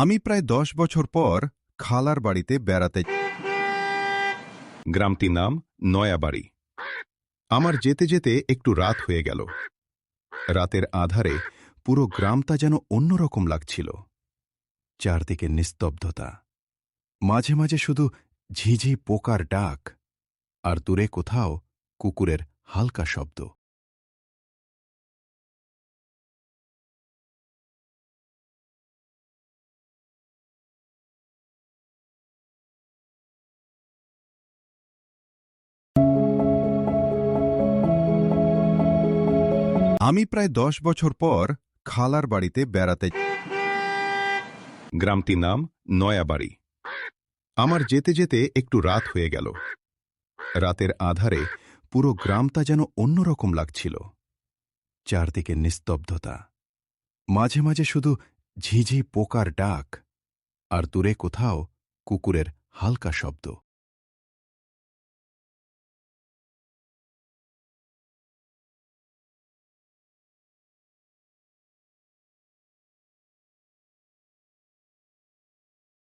আমি প্রায় ১০ বছর পর খালার বাড়িতে বেড়াতে। গ্রামটির নাম নয়াবাড়ি। আমার যেতে যেতে একটু রাত হয়ে গেল। রাতের আধারে পুরো গ্রামটা যেন অন্যরকম লাগছিল। চারদিকে নিস্তব্ধতা, মাঝে মাঝে শুধু ঝিঝি পোকার ডাক, আর দূরে কোথাও কুকুরের হালকা শব্দ। আমি প্রায় ১০ বছর পর খালার বাড়িতে বেড়াতে। গ্রামটির নাম নয়াবাড়ি। আমার যেতে যেতে একটু রাত হয়ে গেল। রাতের আধারে পুরো গ্রামটা যেন অন্যরকম লাগছিল। চারদিকে নিস্তব্ধতা, মাঝে মাঝে শুধু ঝিঝি পোকার ডাক, আর দূরে কোথাও কুকুরের হালকা শব্দ।